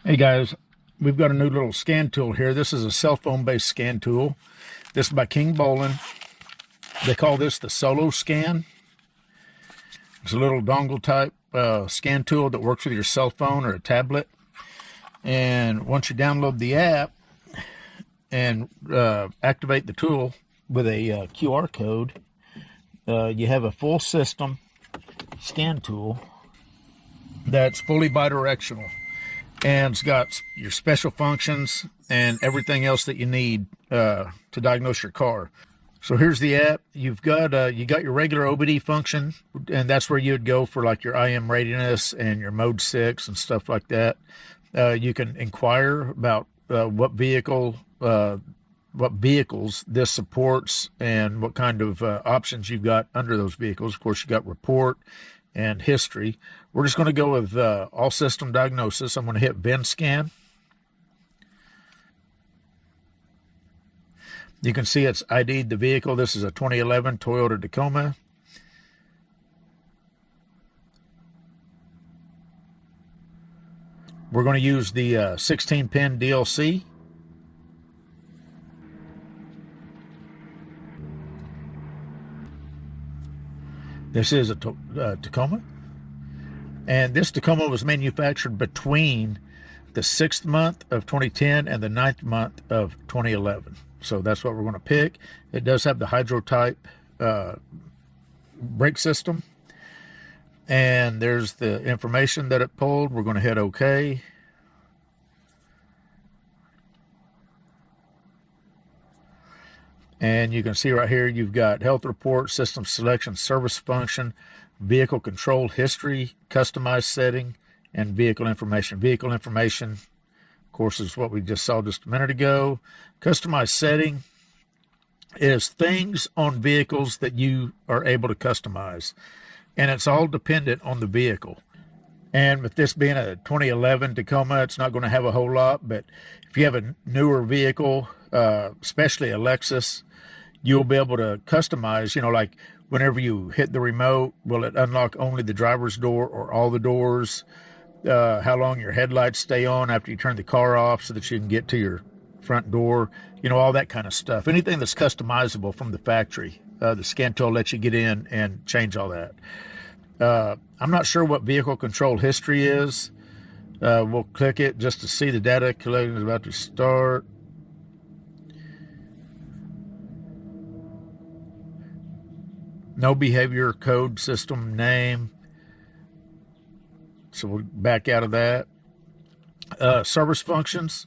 Hey guys, we've got a new little scan tool here. This is a cell phone based scan tool. This is by Kingbolen. They call this the Soloscan. It's a little dongle type scan tool that works with your cell phone or a tablet. And once you download the app and activate the tool with a QR code, you have a full system scan tool that's fully bidirectional. And it's got your special functions and everything else that you need to diagnose your car. So here's the app. You've got you got your regular OBD function, and that's where you'd go for like your IM readiness and your mode 6 and stuff like that. You can inquire about what vehicles this supports and what kind of options you've got under those vehicles. Of course, you got report and history. We're just going to go with all system diagnosis. I'm going to hit VIN scan. You can see it's ID'd the vehicle. This is a 2011 Toyota Tacoma. We're going to use the 16-pin DLC. This is a Tacoma. And this Tacoma was manufactured between the 6th month of 2010 and the 9th month of 2011. So that's what we're going to pick. It does have the hydro type brake system. And there's the information that it pulled. We're going to hit OK. And you can see right here, you've got health report, system selection, service function, vehicle control history, customized setting, and vehicle information. Vehicle information, of course, is what we just saw just a minute ago. Customized setting is things on vehicles that you are able to customize. And it's all dependent on the vehicle. And with this being a 2011 Tacoma, it's not going to have a whole lot. But if you have a newer vehicle, especially a Lexus, you'll be able to customize, you know, like whenever you hit the remote, will it unlock only the driver's door or all the doors? How long your headlights stay on after you turn the car off so that you can get to your front door, you know, all that kind of stuff. Anything that's customizable from the factory, the scan tool lets you get in and change all that. I'm not sure what vehicle control history is. We'll click it just to see the data collection is about to start. No behavior code system name. So we'll back out of that. Service functions.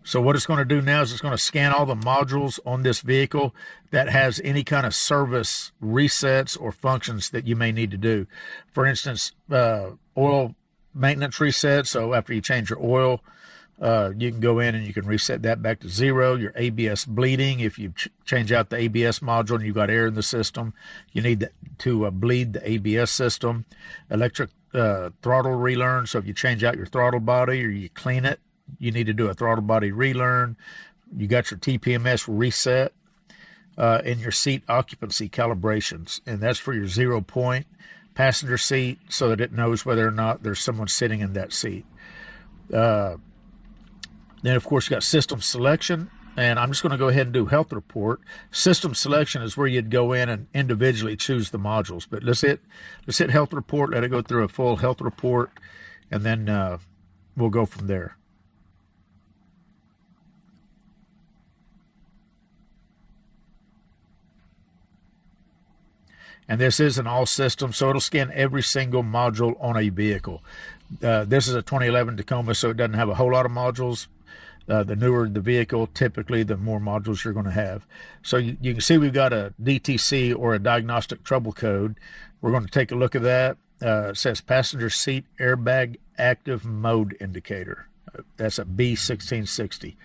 So what it's going to do now is it's going to scan all the modules on this vehicle that has any kind of service resets or functions that you may need to do. For instance, oil maintenance resets. So after you change your oil, you can go in and you can reset that back to 0. Your ABS bleeding, if you change out the ABS module and you've got air in the system, you need to bleed the ABS system. Electric throttle relearn, so if you change out your throttle body or you clean it, you need to do a throttle body relearn. You got your TPMS reset and your seat occupancy calibrations, and that's for your 0 point passenger seat so that it knows whether or not there's someone sitting in that seat. Then, of course, you got system selection, and I'm just going to go ahead and do health report. System selection is where you'd go in and individually choose the modules. But let's hit health report, let it go through a full health report, and then we'll go from there. And this is an all system, so it'll scan every single module on a vehicle. This is a 2011 Tacoma, so it doesn't have a whole lot of modules. The newer the vehicle, typically the more modules you're going to have. So you can see we've got a DTC or a diagnostic trouble code. We're going to take a look at that. It says passenger seat airbag active mode indicator. That's a B1660.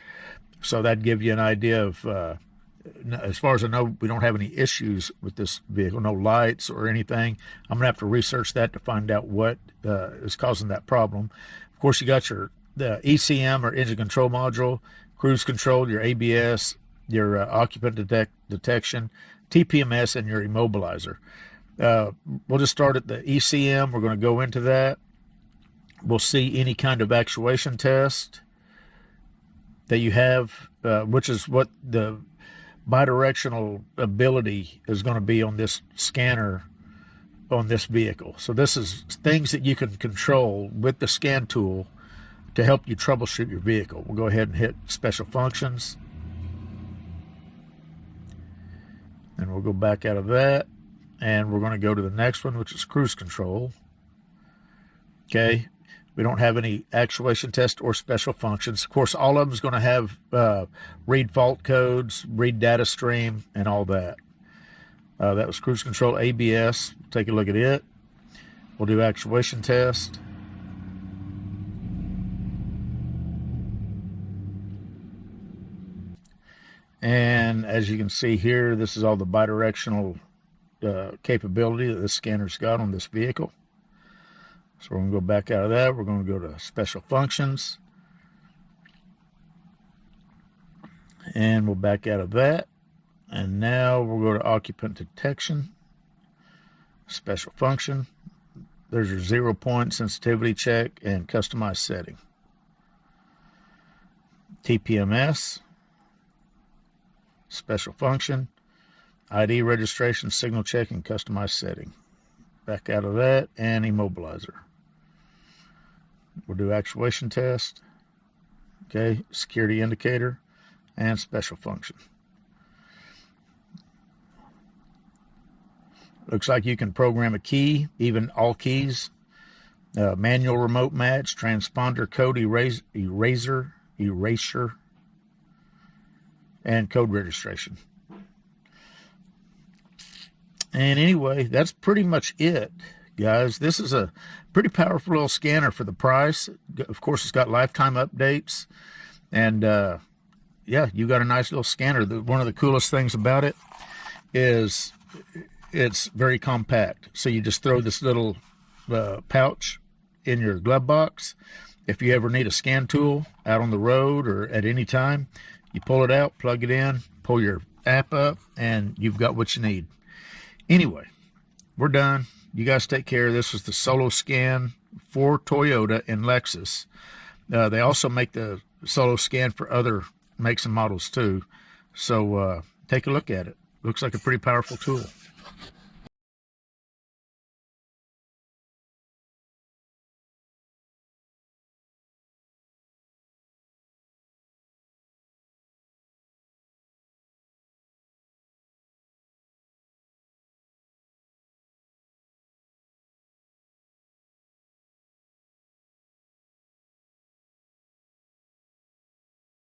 So that'd give you an idea of, as far as I know, we don't have any issues with this vehicle, no lights or anything. I'm going to have to research that to find out what is causing that problem. Of course, you got the ECM or engine control module, cruise control, your ABS, your occupant detection, TPMS, and your immobilizer. We'll just start at the ECM. We're going to go into that. We'll see any kind of actuation test that you have, which is what the bidirectional ability is going to be on this scanner on this vehicle. So this is things that you can control with the scan tool to help you troubleshoot your vehicle. We'll go ahead and hit special functions, and we'll go back out of that, and we're going to go to the next one, which is cruise control. Okay, we don't have any actuation test or special functions. Of course, all of them is going to have read fault codes, read data stream, and all that. That was cruise control. ABS, take a look at it. We'll do actuation test. And as you can see here, this is all the bidirectional capability that this scanner's got on this vehicle. So we're going to go back out of that. We're going to go to special functions. And we'll back out of that. And now we'll go to occupant detection. Special function. There's your 0-point sensitivity check and customized setting. TPMS. Special function. ID registration, signal check, and customized setting. Back out of that, and immobilizer. We'll do actuation test. Okay, security indicator, and special function. Looks like you can program a key, even all keys. Manual remote match, transponder code erasure, and code registration. And anyway, that's pretty much it, guys. This is a pretty powerful little scanner for the price. Of course, it's got lifetime updates. And yeah, you got a nice little scanner. One of the coolest things about it is it's very compact. So you just throw this little pouch in your glove box. If you ever need a scan tool out on the road or at any time, you pull it out, plug it in, pull your app up, and you've got what you need. Anyway, we're done. You guys take care. This was the Soloscan for Toyota and Lexus. They also make the Soloscan for other makes and models too. So take a look at it. Looks like a pretty powerful tool.